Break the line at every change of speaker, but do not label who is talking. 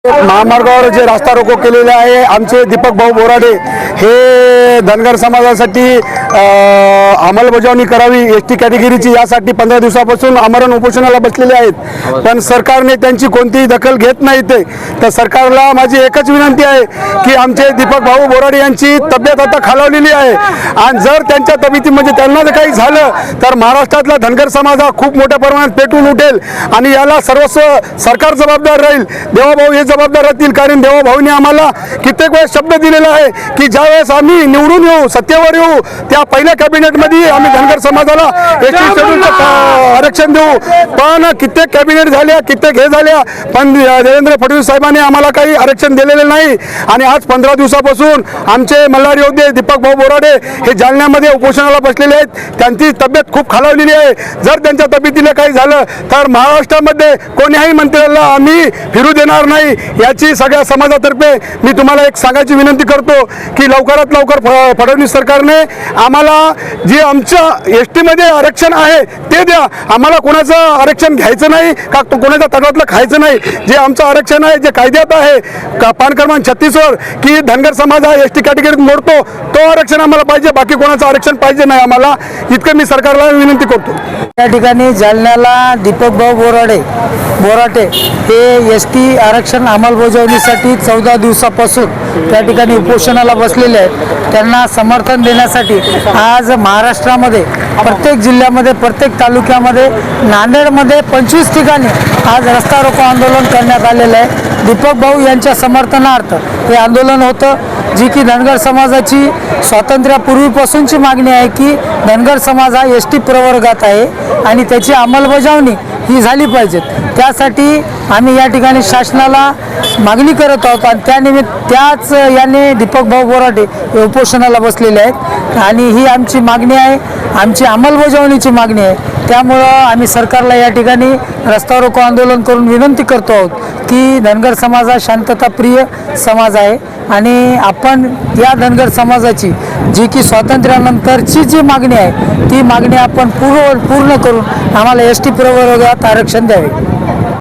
महामार्गावर जे रास्ता रोको केलेले आहे आमचे दीपक भाऊ बोराडे हे धनगर समाजासाठी अंमलबजावणी करावी एसटी कॅटेगरीची यासाठी 15 दिवसापासून आमरण उपोषणाला बसलेले आहेत। पण सरकारने त्यांची कोणतीही दखल घेत नाही। तर सरकारला माझी एकच विनंती आहे की आमचे दीपक भाऊ बोराडे यांची तब्येत आता खालावलेली आहे आणि जर त्यांच्या तब्येतीमध्ये त्यांना जर काही झालं तर महाराष्ट्रातला धनगर समाज हा खूप मोठ्या प्रमाणात पेटून उठेल आणि याला सर्वस्व सरकार जबाबदार राहील। देवाभाऊ हे जबाबदार राहतील कारण देवाभाऊने आम्हाला कित्येक वेळेस शब्द दिलेला आहे की ज्यावेळेस आम्ही निवडून येऊ सत्तेवर येऊ त्या पहिल्या कॅबिनेटमध्ये आम्ही धनगर समाजाला एसटी शेड्यूलचं आरक्षण देऊ। पण कित्येक कॅबिनेट झाल्या कित्येक हे झाल्या पण देवेंद्र फडणवीस साहेबांनी आम्हाला काही आरक्षण दिलेले नाही आणि आज 15 दिवसापासून आमचे मल्हार योद्धे दीपक भाऊ बोराडे हे जालन्यामध्ये उपोषणाला बसलेले आहेत। त्यांची तब्येत खूप खालावलेली आहे। जर त्यांच्या तब्येतीला काही झालं तर महाराष्ट्रामध्ये कोण्याही मंत्र्याला आम्ही फिरू देणार नाही याची सगळ्या समाजातर्फे मी तुम्हाला एक सांगायची विनंती करतो की लवकरात लवकर फडणवीस सरकारने आम्हाला जे आमच्या एसटी मध्ये आरक्षण आहे ते द्या। आम्हाला कोणाचं आरक्षण घ्यायचं नाही का कोणाच्या तटातलं खायचं नाही। जे आमचं आरक्षण आहे जे कायद्यात आहे पान क्रमांक 36 वर की धनगर समाज हा एसटी कॅटेगरीत मोडतो तो आरक्षण आम्हाला पाहिजे बाकी कोणाचं आरक्षण पाहिजे नाही आम्हाला इतकं मी सरकारला विनंती करतो।
या ठिकाणी जालन्याला दीपक भाऊ बोराटे हे एसटी आरक्षण अंमलबजावणीसाठी 14 दिवसापासून त्या ठिकाणी उपोषणाला बसलेले आहेत। त्यांना समर्थन देण्यासाठी आज महाराष्ट्रामध्ये प्रत्येक जिल्ह्यामध्ये प्रत्येक तालुक्यामध्ये नांदेडमध्ये 25 ठिकाणी आज रस्ता रोको आंदोलन करण्यात आलेलं आहे। दीपक भाऊ यांच्या समर्थनार्थ हे आंदोलन होतं जी की धनगर समाजाची स्वातंत्र्यापूर्वीपासूनची मागणी आहे की धनगर समाज हा एसटी प्रवर्गात आहे आणि त्याची अंमलबजावणी ही झाली पाहिजे। त्यासाठी आम्ही या ठिकाणी शासनाला मागणी करत आहोत आणि त्याच याने दीपक भाऊ बोराटे हे उपोषणाला बसलेले आहेत आणि ही आमची मागणी आहे आमची अंमलबजावणीची मागणी आहे। त्यामुळं आम्ही सरकारला या ठिकाणी रस्ता रोको आंदोलन करून विनंती करतो आहोत की धनगर समाज हा शांतताप्रिय समाज आहे आणि आपण या धनगर समाजाची जी की स्वातंत्र्यानंतरची जी मागणी आहे ती मागणी आपण पूर्ण करून आम्हाला एसटी प्रवर्गात आरक्षण द्यावे।